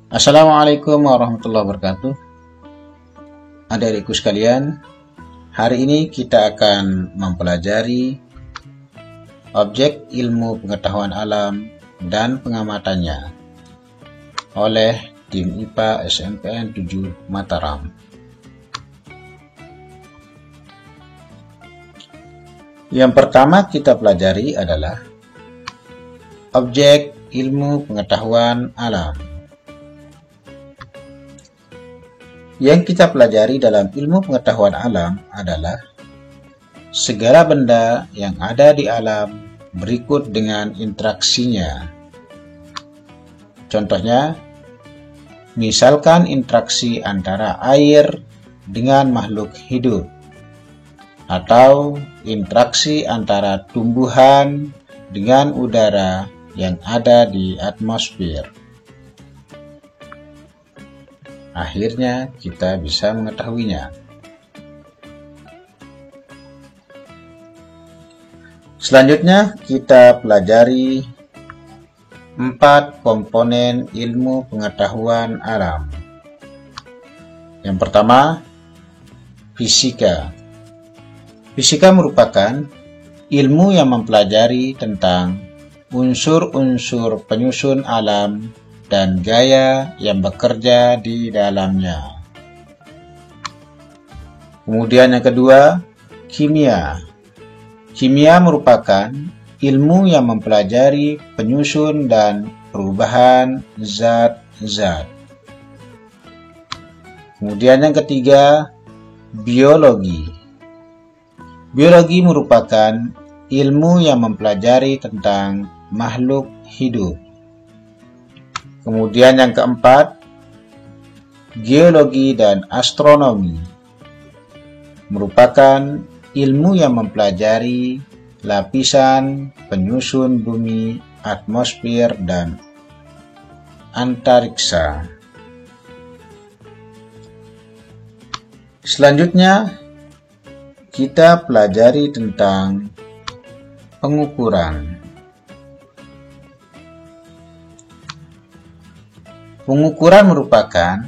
Assalamualaikum warahmatullahi wabarakatuh. Adik-adikku sekalian, hari ini kita akan mempelajari objek ilmu pengetahuan alam dan pengamatannya oleh tim IPA SMPN 7 Mataram. Yang pertama kita pelajari adalah objek ilmu pengetahuan alam. Yang kita pelajari dalam ilmu pengetahuan alam adalah segala benda yang ada di alam berikut dengan interaksinya. Contohnya, misalkan interaksi antara air dengan makhluk hidup, atau interaksi antara tumbuhan dengan udara yang ada di atmosfer. Akhirnya kita bisa mengetahuinya. Selanjutnya kita pelajari 4 komponen ilmu pengetahuan alam. Yang pertama, fisika. Fisika merupakan ilmu yang mempelajari tentang unsur-unsur penyusun alam dan gaya yang bekerja di dalamnya. Kemudian yang kedua, kimia. Kimia merupakan ilmu yang mempelajari penyusun dan perubahan zat-zat. Kemudian yang ketiga, biologi. Biologi merupakan ilmu yang mempelajari tentang makhluk hidup. Kemudian yang keempat, geologi dan astronomi merupakan ilmu yang mempelajari lapisan penyusun bumi, atmosfer, dan antariksa. Selanjutnya, kita pelajari tentang pengukuran. Pengukuran merupakan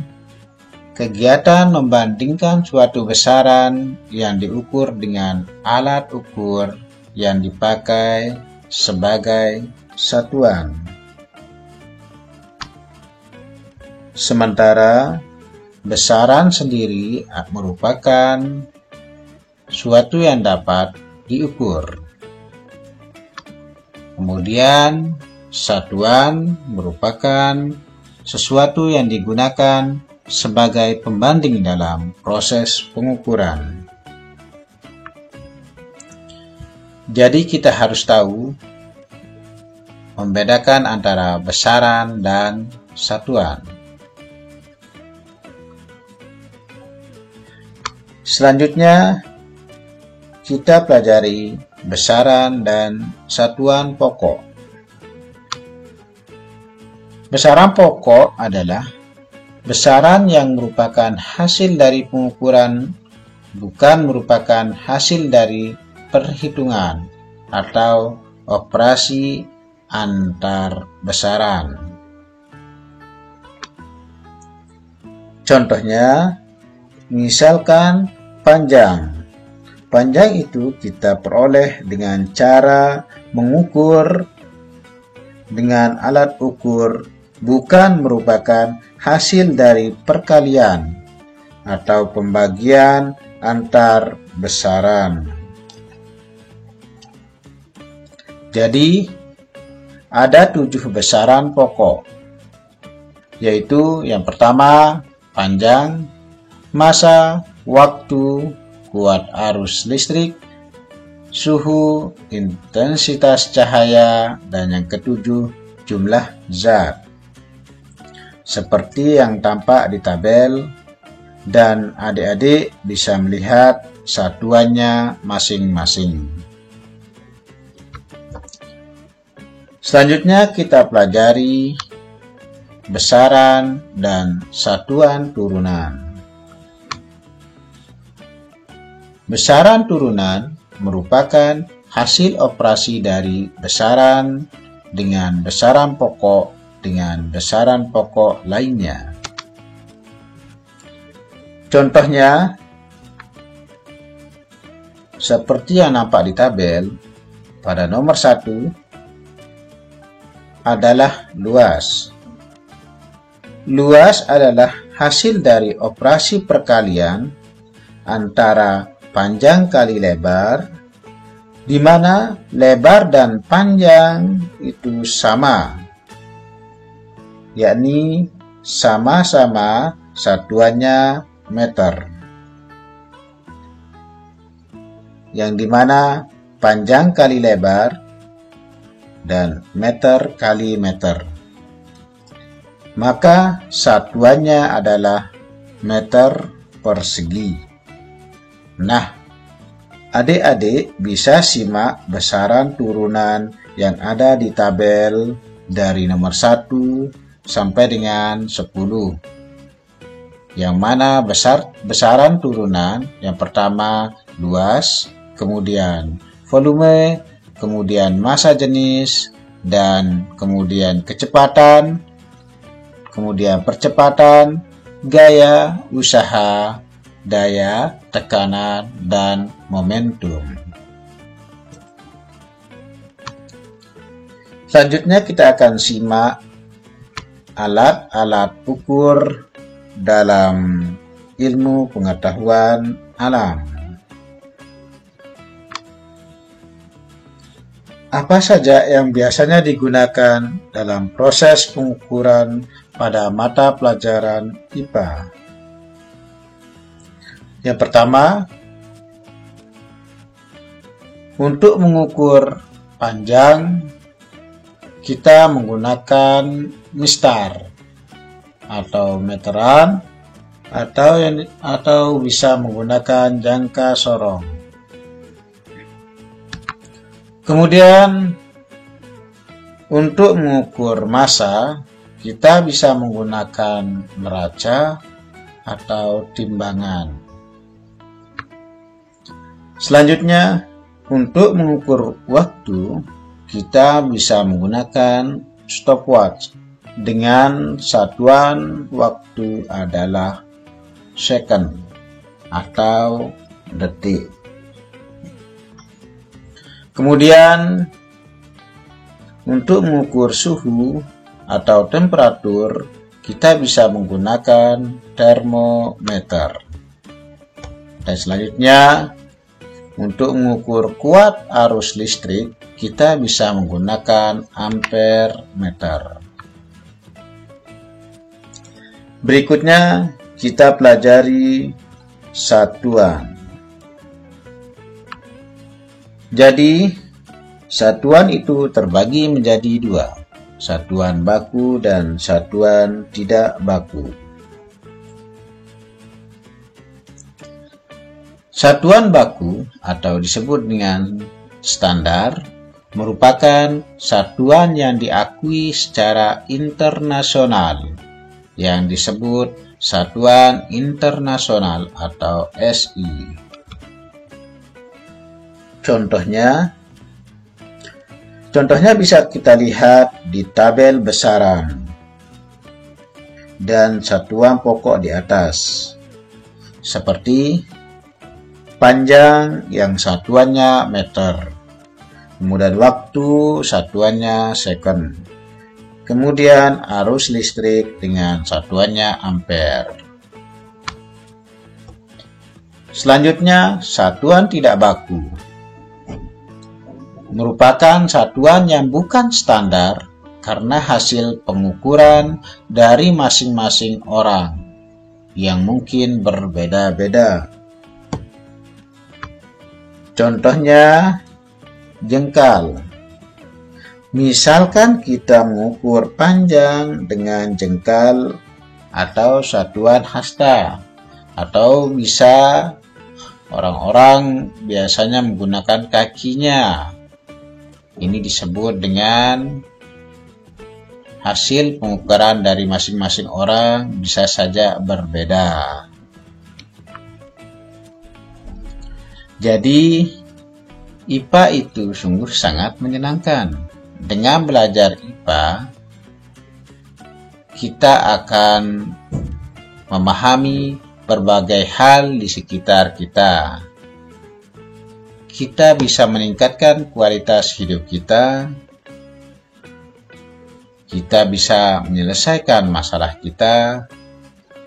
kegiatan membandingkan suatu besaran yang diukur dengan alat ukur yang dipakai sebagai satuan. Sementara besaran sendiri merupakan suatu yang dapat diukur. Kemudian satuan merupakan sesuatu yang digunakan sebagai pembanding dalam proses pengukuran. Jadi kita harus tahu membedakan antara besaran dan satuan. Selanjutnya kita pelajari besaran dan satuan pokok. Besaran pokok adalah besaran yang merupakan hasil dari pengukuran, bukan merupakan hasil dari perhitungan atau operasi antar besaran. Contohnya, misalkan panjang. Panjang itu kita peroleh dengan cara mengukur dengan alat ukur, bukan merupakan hasil dari perkalian atau pembagian antar besaran. Jadi, ada 7 besaran pokok, yaitu yang pertama, panjang, massa, waktu, kuat arus listrik, suhu, intensitas cahaya, dan yang ketujuh, jumlah zat. Seperti yang tampak di tabel, dan adik-adik bisa melihat satuannya masing-masing. Selanjutnya kita pelajari besaran dan satuan turunan. Besaran turunan merupakan hasil operasi dari besaran dengan besaran pokok dengan besaran pokok lainnya. Contohnya, seperti yang nampak di tabel, pada nomor 1 adalah luas. Luas adalah hasil dari operasi perkalian antara panjang kali lebar, di mana lebar dan panjang itu sama, yakni sama-sama satuannya meter, yang dimana panjang kali lebar dan meter kali meter, maka satuannya adalah meter persegi. Nah, adik-adik bisa simak besaran turunan yang ada di tabel dari nomor 1 sampai dengan 10. Yang mana besaran turunan yang pertama luas, kemudian volume, kemudian massa jenis, dan kemudian kecepatan, kemudian percepatan, gaya, usaha, daya, tekanan, dan momentum. Selanjutnya kita akan simak alat-alat ukur dalam ilmu pengetahuan alam. Apa saja yang biasanya digunakan dalam proses pengukuran pada mata pelajaran IPA? Yang pertama, untuk mengukur panjang, kita menggunakan mistar atau meteran, atau bisa menggunakan jangka sorong. Kemudian untuk mengukur massa, kita bisa menggunakan neraca atau timbangan. Selanjutnya, untuk mengukur waktu, kita bisa menggunakan stopwatch dengan satuan waktu adalah second atau detik. Kemudian untuk mengukur suhu atau temperatur, kita bisa menggunakan termometer. Dan selanjutnya, untuk mengukur kuat arus listrik, kita bisa menggunakan ampere meter. Berikutnya, kita pelajari satuan. Jadi, satuan itu terbagi menjadi dua, satuan baku dan satuan tidak baku. Satuan baku atau disebut dengan standar merupakan satuan yang diakui secara internasional yang disebut Satuan Internasional atau SI. Contohnya bisa kita lihat di tabel besaran dan satuan pokok di atas, seperti panjang yang satuannya meter, kemudian waktu satuannya second, kemudian arus listrik dengan satuannya ampere. Selanjutnya, satuan tidak baku merupakan satuan yang bukan standar karena hasil pengukuran dari masing-masing orang yang mungkin berbeda-beda. Contohnya, jengkal. Misalkan kita mengukur panjang dengan jengkal atau satuan hasta, atau bisa orang-orang biasanya menggunakan kakinya. Ini disebut dengan hasil pengukuran dari masing-masing orang bisa saja berbeda. Jadi, IPA itu sungguh sangat menyenangkan. Dengan belajar IPA, kita akan memahami berbagai hal di sekitar kita. Kita bisa meningkatkan kualitas hidup kita. Kita bisa menyelesaikan masalah kita,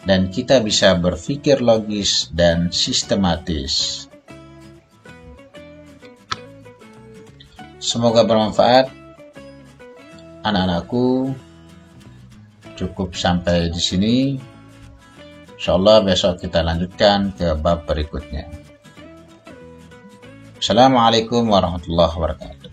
dan kita bisa berpikir logis dan sistematis. Semoga bermanfaat. Anak-anakku, cukup sampai di sini. Insyaallah besok kita lanjutkan ke bab berikutnya. Assalamualaikum warahmatullahi wabarakatuh.